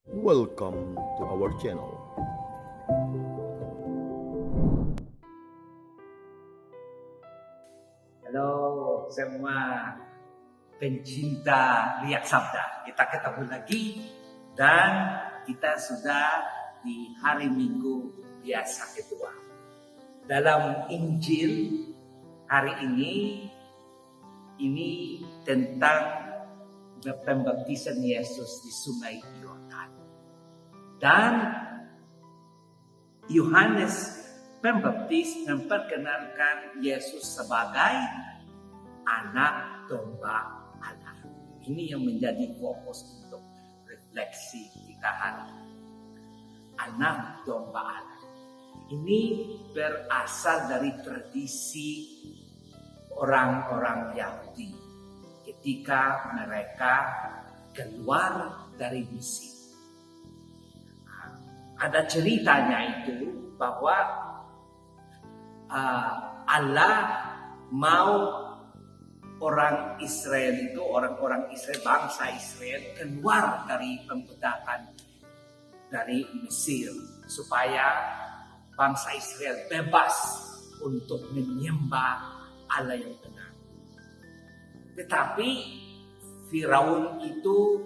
Welcome to our channel. Halo semua pencinta Lihat Sabda. Kita ketemu lagi dan kita sudah di hari Minggu biasa kedua. Dalam Injil hari ini tentang pembaptisan Yesus di Sungai Yordan. Dan Yohanes Pembaptis memperkenalkan Yesus sebagai anak domba Allah. Ini yang menjadi fokus untuk refleksi kita hari ini. Anak domba Allah. Ini berasal dari tradisi orang-orang Yahudi ketika mereka keluar dari Mesir. Ada ceritanya itu bahwa Allah mau orang Israel itu, orang-orang Israel, bangsa Israel keluar dari pembedakan dari Mesir supaya bangsa Israel bebas untuk menyembah Allah yang benar. Tetapi Firaun itu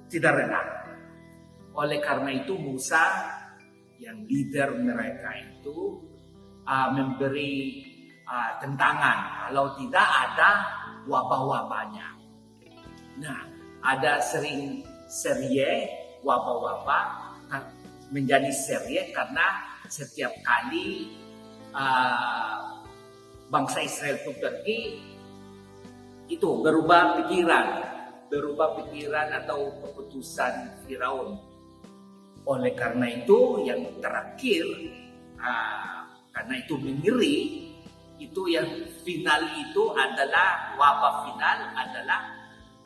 tidak rela. Oleh karena itu Musa yang leader mereka itu memberi tentangan kalau tidak ada wabah-wabahnya. Nah, ada sering serie wabah-wabah menjadi serie karena setiap kali bangsa Israel itu pergi itu berubah pikiran atau keputusan Firaun. Oleh karena itu yang terakhir karena itu mengeri, itu yang final itu adalah wabah final adalah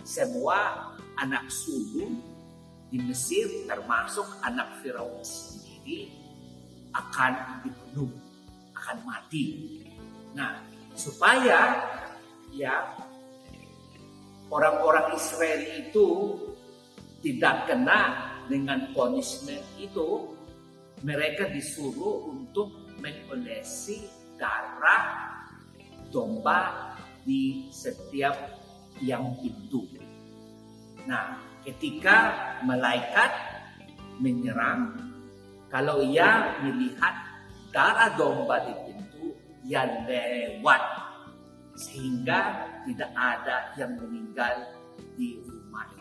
semua anak sulung di Mesir termasuk anak Firaun sendiri akan dibunuh, akan mati. Nah, supaya orang-orang Israel itu tidak kena dengan punishment itu, mereka disuruh untuk mengolesi darah domba di setiap yang pintu. Nah, ketika malaikat menyerang, kalau ia melihat darah domba di pintu, ia lewat sehingga tidak ada yang meninggal di rumah itu.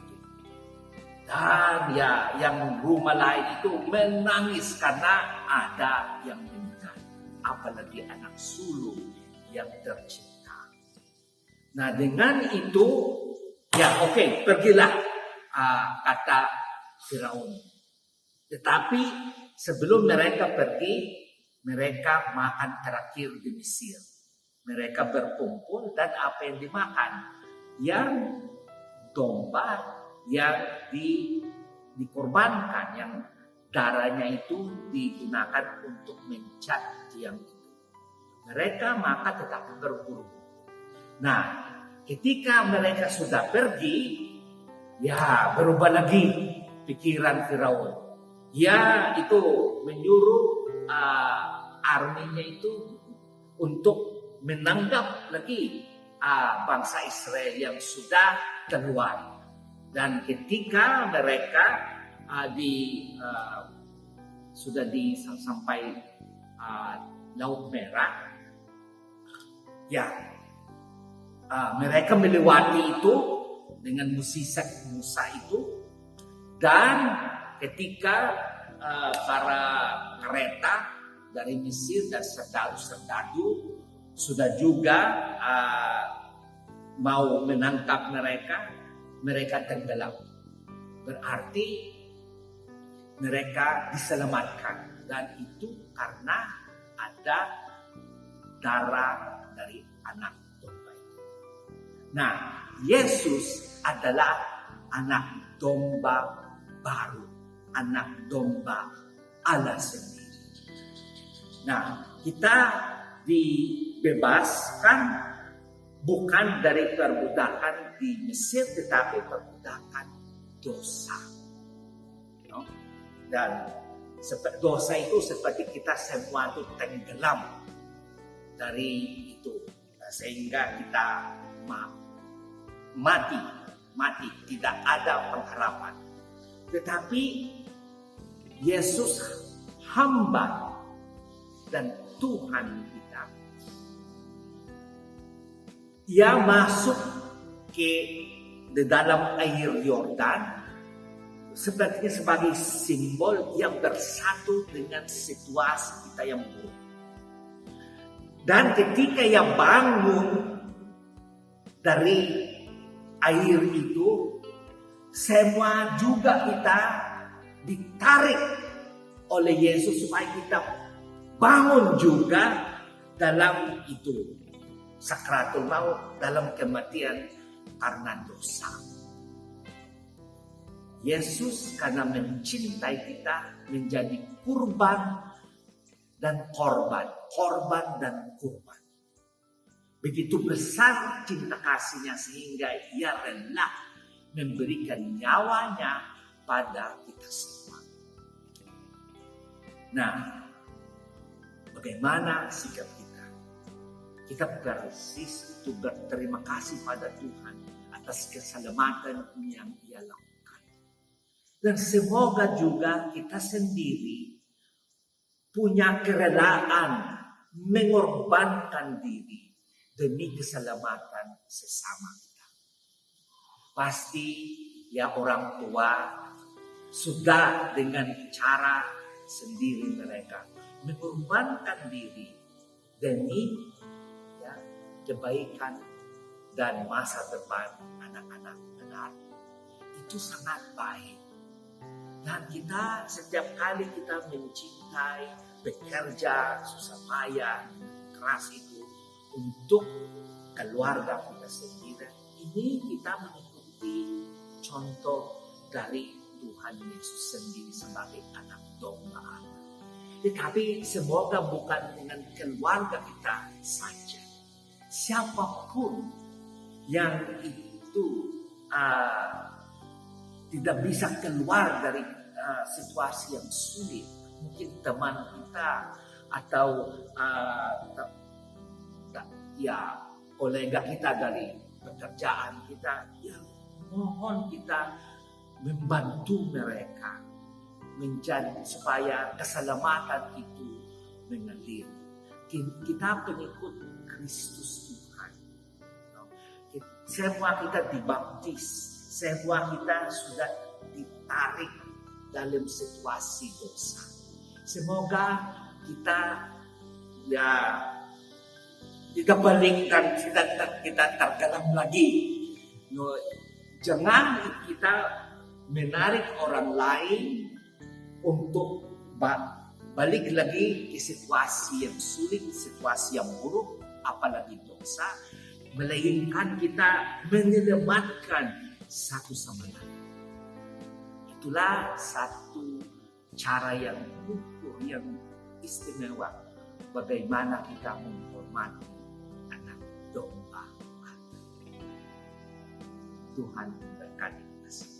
Dan yang rumah lain itu menangis karena ada yang meninggal. Apalagi anak sulung yang tercinta. Nah, dengan itu, pergilah kata Firaun. Tetapi sebelum mereka pergi, mereka makan terakhir di Mesir. Mereka berkumpul dan apa yang dimakan? Yang domba yang dikorbankan, yang darahnya itu digunakan untuk mencat tiang itu. Mereka makan tetapi berburu. Nah, ketika mereka sudah pergi, berubah lagi pikiran Firaun. Itu menyuruh arminya itu untuk menanggap lagi bangsa Israel yang sudah keluar. Dan ketika mereka sudah sampai Laut Merah, mereka melewati itu dengan musisat Musa itu, dan ketika para kereta dari Mesir dan serdadu sudah juga mau menangkap mereka tenggelam. Berarti mereka diselamatkan, dan itu karena ada darah dari anak domba itu. Nah, Yesus adalah anak domba baru, anak domba Allah sendiri. Nah, kita dibebaskan bukan dari perbudakan di Mesir, tetapi perbudakan dosa. Dan dosa itu seperti kita semua itu tenggelam dari itu. Sehingga kita mati, tidak ada pengharapan. Tetapi Yesus hamba dan Tuhan kita, Ia masuk ke di dalam air Yordan sepertinya sebagai simbol yang bersatu dengan situasi kita yang buruk. Dan ketika ia bangun dari air itu, semua juga kita ditarik oleh Yesus supaya kita bangun juga dalam itu sakratul maut, dalam kematian karena dosa. Yesus karena mencintai kita menjadi kurban dan korban dan kurban. Begitu besar cinta kasihnya sehingga ia rela memberikan nyawanya pada kita semua. Nah, bagaimana sikap kita? Kita persis itu berterima kasih pada Tuhan atas keselamatan yang Ia lakukan. Dan semoga juga kita sendiri punya kerelaan mengorbankan diri demi keselamatan sesama kita. Pasti ya orang tua sudah dengan cara sendiri mereka mengorbankan diri demi ya, kebaikan dan masa depan anak-anak benar. Itu sangat baik. Dan kita setiap kali kita mencintai, bekerja, susah payah, keras itu untuk keluarga kita sendiri. Ini kita mengikuti contoh dari Tuhan Yesus sendiri sebagai anak domba Allah. Tetapi semoga bukan dengan keluarga kita saja. Siapapun yang itu tidak bisa keluar dari situasi yang sulit. Mungkin teman kita atau ya kolega kita dari pekerjaan kita, ya mohon kita membantu mereka menjadi supaya keselamatan itu mengalir. Kita pengikut Kristus Tuhan. Semua kita dibaptis, semua kita sudah ditarik dalam situasi dosa. Semoga kita ya tidak balikkan, kita tergelam lagi. No, jangan kita menarik orang lain untuk balik lagi ke situasi yang sulit, situasi yang buruk, apalagi dosa. Melainkan kita menyelamatkan satu sama lain. Itulah satu cara yang ukur, yang istimewa bagaimana kita menghormati anak domba Allah. Tuhan memberkati kita semua.